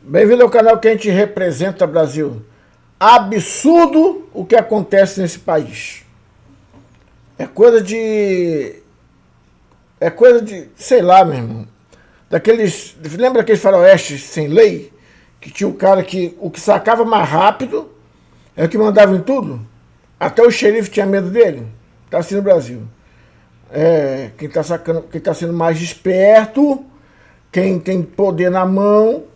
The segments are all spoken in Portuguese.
Bem-vindo ao canal que a gente representa, Brasil. Absurdo o que acontece nesse país. É coisa de... sei lá, meu irmão. Daqueles... Lembra aqueles faroestes sem lei? Que tinha o cara que... O que sacava mais rápido é o que mandava em tudo? Até o xerife tinha medo dele? Tá assim no Brasil. Quem tá sacando... Quem tá sendo mais esperto... Quem tem poder na mão...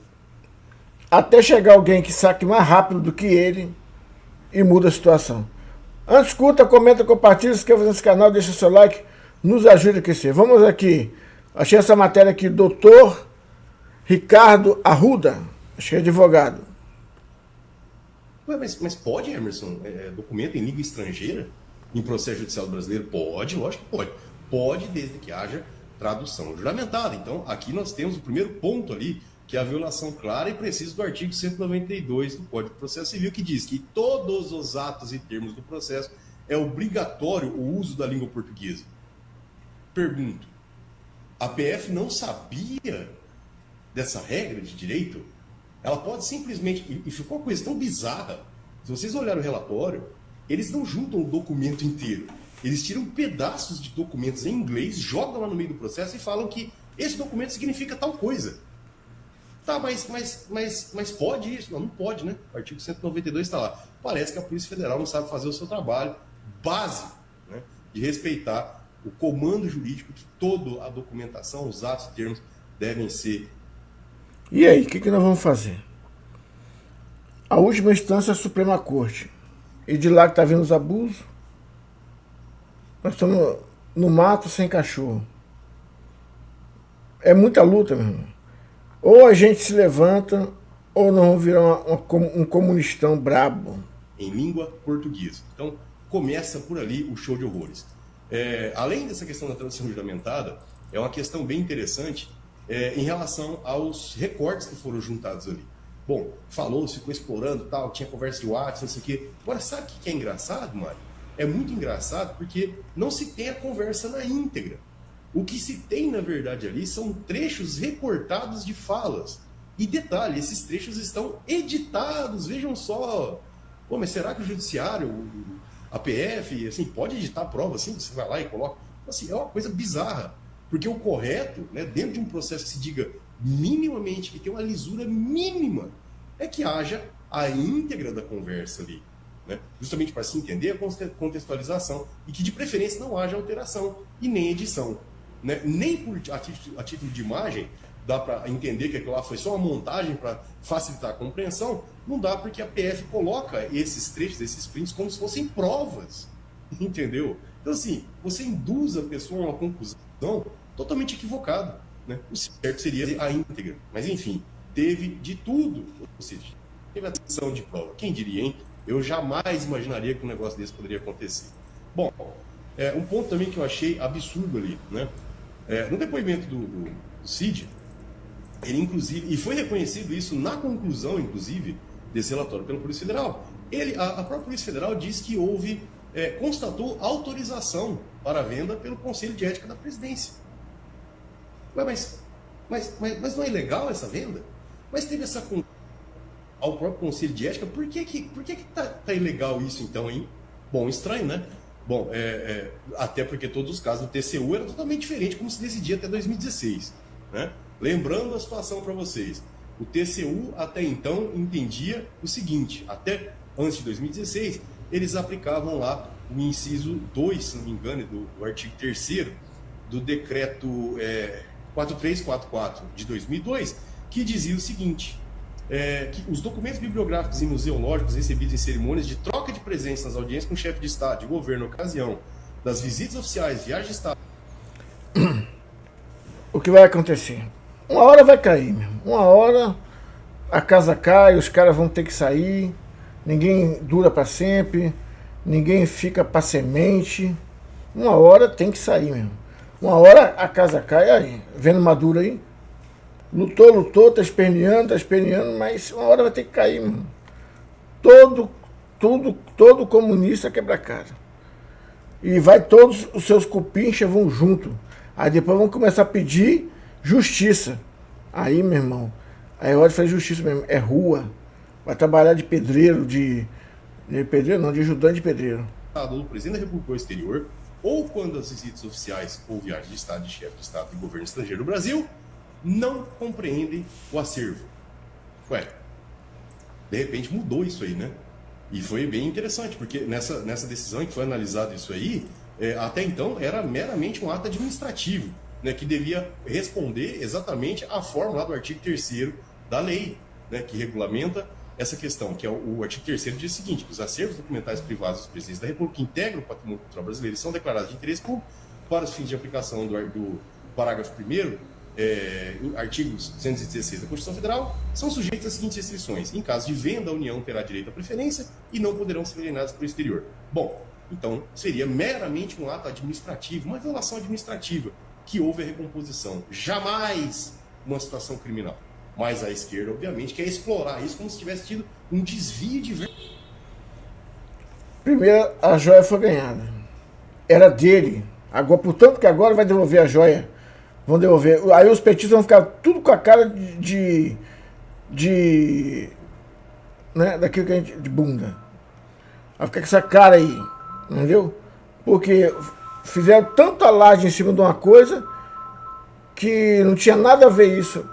Até chegar alguém que saque mais rápido do que ele e muda a situação. Antes, curta, comenta, compartilha, se inscreva nesse canal, deixa seu like, nos ajude a crescer. Vamos aqui. Achei essa matéria aqui, doutor Ricardo Arruda, acho que é advogado. Ué, mas pode, Emerson, documento em língua estrangeira em processo judicial brasileiro? Pode, lógico que pode. Pode, desde que haja tradução juramentada. Então, aqui nós temos o primeiro ponto ali, que é a violação clara e precisa do artigo 192 do Código de Processo Civil, que diz que todos os atos e termos do processo é obrigatório o uso da língua portuguesa. Pergunto, a PF não sabia dessa regra de direito? Ela pode simplesmente... E ficou uma coisa tão bizarra. Se vocês olharem o relatório, eles não juntam o documento inteiro. Eles tiram pedaços de documentos em inglês, jogam lá no meio do processo e falam que esse documento significa tal coisa. Tá, mas pode isso? Não pode, né? O artigo 192 está lá. Parece que a Polícia Federal não sabe fazer o seu trabalho básico, né, de respeitar o comando jurídico que toda a documentação, os atos e termos devem ser. E aí, o que nós vamos fazer? A última instância é a Suprema Corte. E de lá que está vindo os abusos, nós estamos no mato sem cachorro. É muita luta, meu irmão. Ou a gente se levanta, ou nós vamos virar um comunistão brabo. Em língua portuguesa. Então, começa por ali o show de horrores. Além dessa questão da tradução juramentada, é uma questão bem interessante em relação aos recortes que foram juntados ali. Bom, falou-se, ficou explorando, tal, tinha conversa de WhatsApp, não sei o quê. Agora, sabe o que é engraçado, Mário? É muito engraçado porque não se tem a conversa na íntegra. O que se tem, na verdade, ali são trechos recortados de falas. E detalhe, esses trechos estão editados, vejam só. Pô, mas será que o judiciário, a PF, assim, pode editar a prova assim? Você vai lá e coloca. Assim, é uma coisa bizarra. Porque o correto, né, dentro de um processo que se diga minimamente, que tem uma lisura mínima, é que haja a íntegra da conversa ali. Né? Justamente para se entender a contextualização e que, de preferência, não haja alteração e nem edição. Né? Nem a título de imagem dá para entender que aquilo lá foi só uma montagem para facilitar a compreensão. Não dá, porque a PF coloca esses trechos, esses prints, como se fossem provas. Entendeu? Então, assim, você induz a pessoa a uma conclusão totalmente equivocada. Né? O certo seria a íntegra. Mas, enfim, teve de tudo. Ou seja, teve a atenção de prova. Quem diria, hein? Eu jamais imaginaria que um negócio desse poderia acontecer. Bom, um ponto também que eu achei absurdo ali, né? No depoimento do Cid, ele inclusive, e foi reconhecido isso na conclusão, inclusive, desse relatório pela Polícia Federal. A própria Polícia Federal diz que constatou autorização para a venda pelo Conselho de Ética da Presidência. Ué, mas não é ilegal essa venda? Mas teve essa ao próprio Conselho de Ética, por que tá ilegal isso então, hein? Bom, estranho, né? Bom, até porque todos os casos do TCU eram totalmente diferentes, como se decidia até 2016. Né? Lembrando a situação para vocês, o TCU até então entendia o seguinte, até antes de 2016, eles aplicavam lá o inciso 2, se não me engano, do artigo 3º do decreto 4344 de 2002, que dizia o seguinte... que os documentos bibliográficos e museológicos recebidos em cerimônias de troca de presença nas audiências com o chefe de Estado, de governo, ocasião das visitas oficiais, viagens de Estado... O que vai acontecer? Uma hora vai cair, meu. Uma hora a casa cai, os caras vão ter que sair, ninguém dura para sempre, ninguém fica para semente. Uma hora tem que sair, mesmo. Uma hora a casa cai, aí, vendo Maduro aí. Lutou, tá esperneando, mas uma hora vai ter que cair, mano. Todo comunista quebra a cara. E vai todos os seus cupinchas vão junto. Aí depois vão começar a pedir justiça. Aí, meu irmão, Aí Herodes fez justiça mesmo, é rua, vai trabalhar de pedreiro, de pedreiro não, de ajudante de pedreiro. Do presidente da República ao exterior, ou quando as visitas oficiais ou viagens de Estado, de chefe de Estado e governo estrangeiro do Brasil não compreendem o acervo. Ué, de repente mudou isso aí, né? E foi bem interessante, porque nessa decisão em que foi analisado isso aí, até então era meramente um ato administrativo, né, que devia responder exatamente à forma lá do artigo 3º da lei, né, que regulamenta essa questão, que é o artigo 3º diz o seguinte: que os acervos documentais privados dos presidentes da República que integram o patrimônio cultural brasileiro e são declarados de interesse público para os fins de aplicação do parágrafo 1º, artigos 216 da Constituição Federal, são sujeitos às seguintes restrições: em caso de venda, a União terá direito à preferência e não poderão ser alienados para o exterior. Bom, então seria meramente um ato administrativo, uma violação administrativa, que houve a recomposição, jamais uma situação criminal. Mas a esquerda, obviamente, quer explorar isso como se tivesse tido um desvio de... Primeiro, a joia foi ganhada. Era dele. Agora, portanto que agora vai devolver a joia. Vão devolver. Aí os petistas vão ficar tudo com a cara né, daquilo que a gente... de bunda. Vai ficar com essa cara aí. Entendeu? Porque fizeram tanto alarde em cima de uma coisa que não tinha nada a ver isso.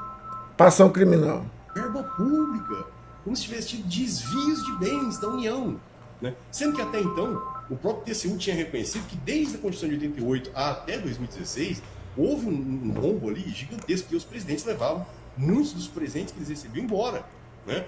Ação criminal. Verba pública, como se tivesse tido desvios de bens da União, né? Sendo que até então, o próprio TCU tinha reconhecido que desde a Constituição de 88 até 2016, houve um rombo ali gigantesco, que os presidentes levavam muitos dos presentes que eles recebiam embora, né?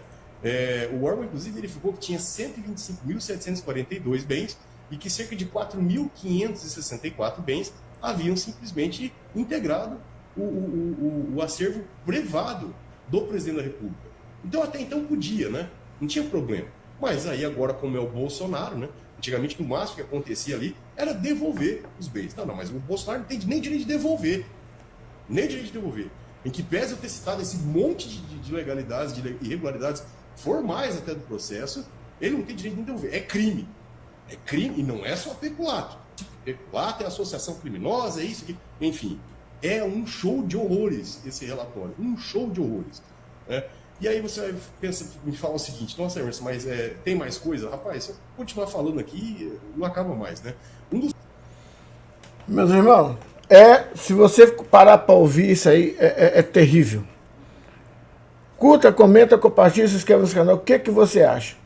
O órgão, inclusive, verificou que tinha 125.742 bens e que cerca de 4.564 bens haviam simplesmente integrado o acervo privado do presidente da República. Então, até então podia, né? Não tinha problema. Mas aí agora, como é o Bolsonaro, né? Antigamente, o máximo que acontecia ali era devolver os bens. Não, mas o Bolsonaro não tem nem direito de devolver. Nem direito de devolver. Em que pese eu ter citado esse monte de ilegalidades, de irregularidades formais até do processo, ele não tem direito de devolver. É crime. É crime e não é só peculato. Peculato é associação criminosa, é isso aqui. Enfim, é um show de horrores esse relatório. Um show de horrores. Né? E aí você pensa, me fala o seguinte: nossa, Emerson, mas tem mais coisa? Rapaz, se eu continuar falando aqui, não acaba mais, né? Meus irmãos, se você parar para ouvir isso aí, é terrível. Curta, comenta, compartilha, se inscreve no canal. O que você acha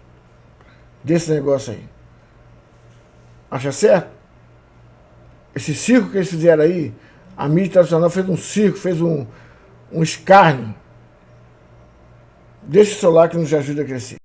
desse negócio aí? Acha certo? Esse circo que eles fizeram aí, a mídia tradicional fez um circo, fez um escárnio. Deixa o seu like que nos ajuda a crescer.